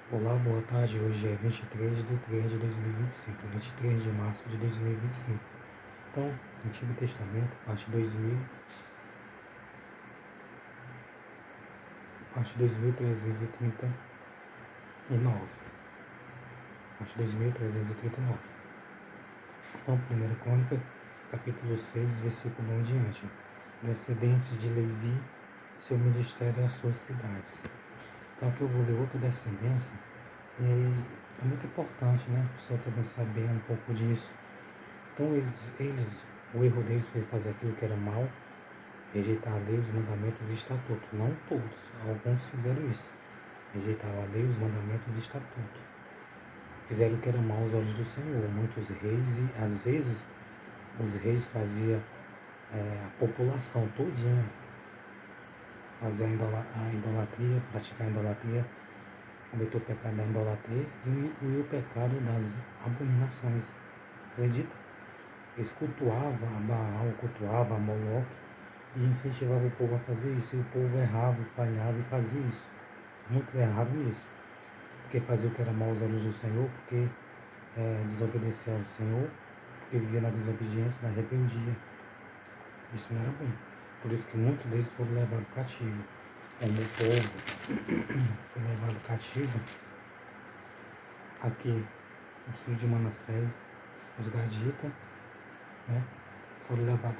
Olá, boa tarde. Hoje é 23 de 3 de 2025, 23 de março de 2025. Então, Antigo Testamento, parte 2339. Parte 2339. Então, 1 Crônica, capítulo 6, versículo 1 em diante. Descendentes de Levi, seu ministério e as suas cidades. Então, aqui eu vou ler outra descendência. E é muito importante, né? A pessoa também saber um pouco disso. Então, o erro deles foi fazer aquilo que era mal, rejeitar a lei, os mandamentos e estatutos. Não todos, alguns fizeram isso. Rejeitaram a lei, os mandamentos e estatutos. Fizeram o que era mal aos olhos do Senhor. Muitos reis, e às vezes os reis faziam a população todinha fazer a idolatria, praticar a idolatria, cometer o pecado da idolatria e o pecado das abominações. Acredita? Eles cultuavam a Baal, cultuavam a Moloque e incentivavam o povo a fazer isso. E o povo errava, falhava e fazia isso. Muitos erravam nisso, porque fazia o que era mal aos olhos do Senhor, porque desobedecia ao Senhor, porque vivia na desobediência, na rebeldia. Isso não era bom. Por isso que muitos deles foram levados cativo. Como o povo foi levado cativo, aqui os filhos de Manassés, os Gaditas, né, foram levados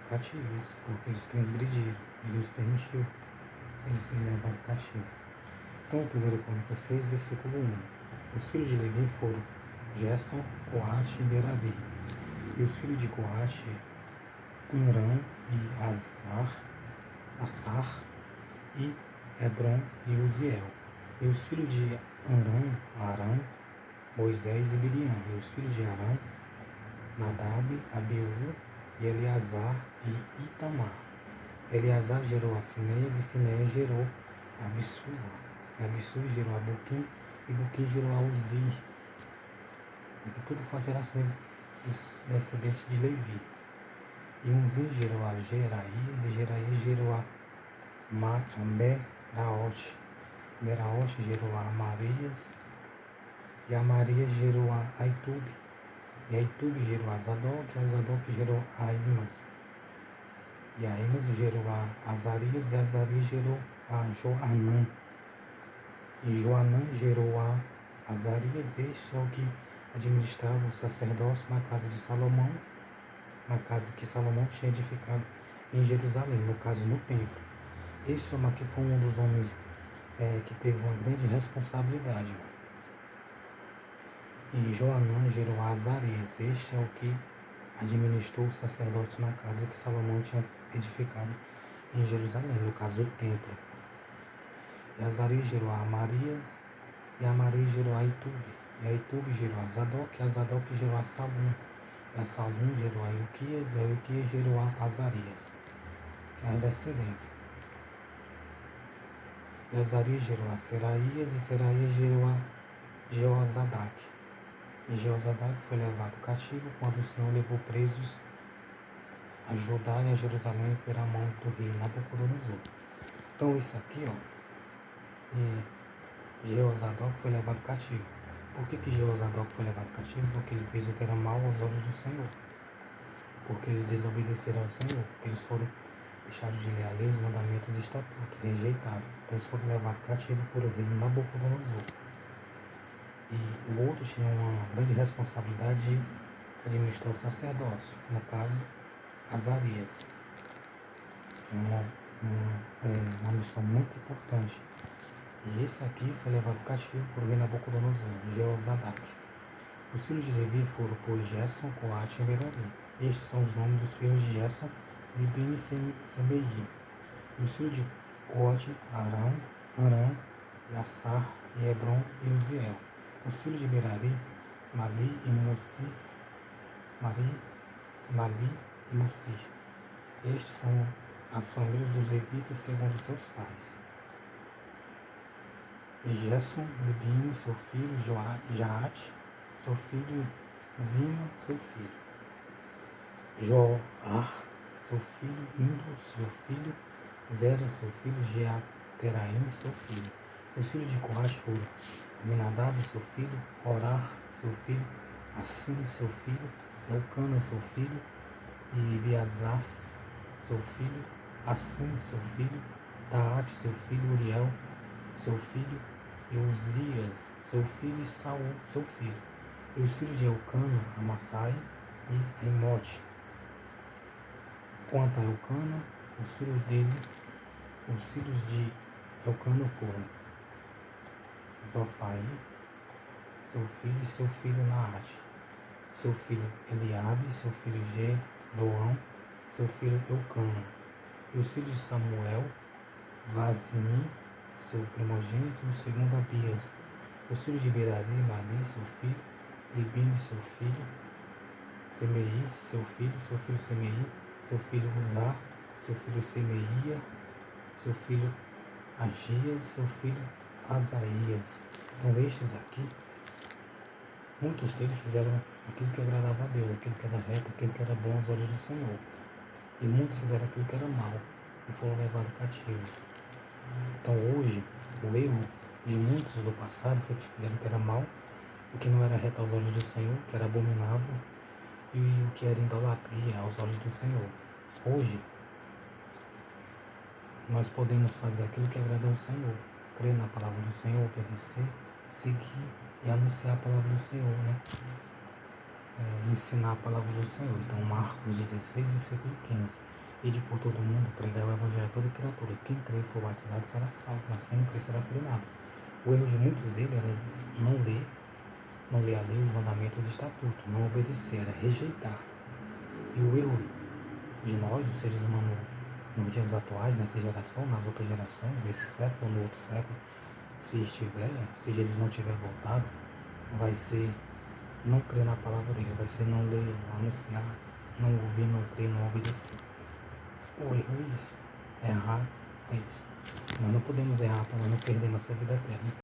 cativos, porque eles transgrediram, ele os permitiu eles serem levados cativos. Então, 1 Crônica 6, versículo 1. Os filhos de Levi foram Gerson, Coate e Merari. E os filhos de Coate, Amram e Assar e Hebron e Uziel. E os filhos de Arão, Moisés e Miriam. E os filhos de Arão, Nadab, Abiú e Eleazar e Itamar. Eleazar gerou a Finéias e Finéias gerou a Abissua. E Abissua gerou a Buquim e Buquim gerou a Uzi. Aqui tudo foram gerações dos descendentes de Levi. E Uzi gerou a Jeraías e Jeraías gerou a Meraote. Meraote gerou a Amarias e Amarias gerou a Aitube. E Aitube gerou a Zadok e a Zadok gerou a Imas. E a Imas gerou a Azarias e a Azarias gerou a Joanã. E Joanã gerou a Azarias. Este é o que administrava o sacerdócio na casa de Salomão, na casa que Salomão tinha edificado em Jerusalém, no caso no templo. Esse homem aqui foi um dos homens que teve uma grande responsabilidade. E Joanã gerou a Azarias. Este é o que administrou os sacerdotes na casa que Salomão tinha edificado em Jerusalém, no caso o templo. E Azarias gerou a Amarias, e Amarias gerou a Aitube. E Aitube gerou a Zadok, e a Zadok gerou a Salum. E a Salum gerou a Ilquias, e a Ilquias gerou a Azarias, que é a descendência. E Azarias gerou a Seraías, e Seraías gerou a Jeozadak. E Jeozadak foi levado cativo quando o Senhor levou presos a Judá e a Jerusalém pela mão do rei Nabucodonosor. Então isso aqui, Jeozadak foi levado cativo. Por que Jeozadak foi levado cativo? Porque ele fez o que era mal aos olhos do Senhor. Porque eles desobedeceram ao Senhor. Porque eles foram deixados de ler a lei, os mandamentos e estatutos, rejeitaram. Então eles foram levados cativo por o rei Nabucodonosor. E o outro tinha uma grande responsabilidade de administrar o sacerdócio, no caso, Azarias. Uma missão muito importante. E esse aqui foi levado cativo por rei Nabucodonosor, Jeozadak. Os filhos de Levi foram por Gerson, Coate e Merari. Estes são os nomes dos filhos de Gerson, Libni e Semei. E os filhos de Coate, Arão, Assar e Hebron e Uziel. Os filhos de Merari, Mali e Mussi. Estes são as famílias dos levitas segundo seus pais. Gerson, Libni, seu filho, Jaate, seu filho, Zima, seu filho. Joar, seu filho, Indo, seu filho, Zera, seu filho, Jeateraim, seu filho. Os filhos de Coate foram Aminadab, seu filho, Corá, seu filho, Assim, seu filho, Elcana, seu filho, e Biasaf, seu filho, Assim, seu filho, Taate, seu filho, Uriel, seu filho, e Uzias, seu filho, e Saul, seu filho. E os filhos de Elcana, Amassai e Aimote. Quanto a Elcana, os filhos dele, os filhos de Elcana foram Zofai, seu filho e seu filho Naate, seu filho Eliabe, seu filho Jeroão, seu filho Eucana. E os filhos de Samuel, Vazim, seu primogênito, o segundo Abias. Os filhos de Berari, Mali, seu filho, Libine, seu filho, Semei, seu filho Semei, seu filho Uzá, seu filho Semeia, seu filho Agias, seu filho Asaías. Então estes aqui, muitos deles fizeram aquilo que agradava a Deus, aquilo que era reto, aquilo que era bom aos olhos do Senhor. E muitos fizeram aquilo que era mal e foram levados cativos. Então hoje, o erro de muitos do passado foi que fizeram o que era mal, o que não era reto aos olhos do Senhor, que era abominável, e o que era idolatria aos olhos do Senhor. Hoje, nós podemos fazer aquilo que agrada ao Senhor, crer na palavra do Senhor, obedecer, seguir e anunciar a palavra do Senhor, né? Ensinar a palavra do Senhor. Então, Marcos 16, versículo 15. Ide por todo mundo, pregar o evangelho a toda criatura. Quem crer e for batizado será salvo, mas quem não crer será condenado. O erro de muitos deles era não ler a lei, os mandamentos e os estatutos, não obedecer, era rejeitar. E o erro de nós, os seres humanos, nos dias atuais, nessa geração, nas outras gerações, desse século, no outro século, se eles não tiver voltado, vai ser não crer na palavra dele, vai ser não ler, não anunciar, não ouvir, não crer, não obedecer. O erro é isso. Errar é isso. Nós não podemos errar para nós não perder nossa vida eterna.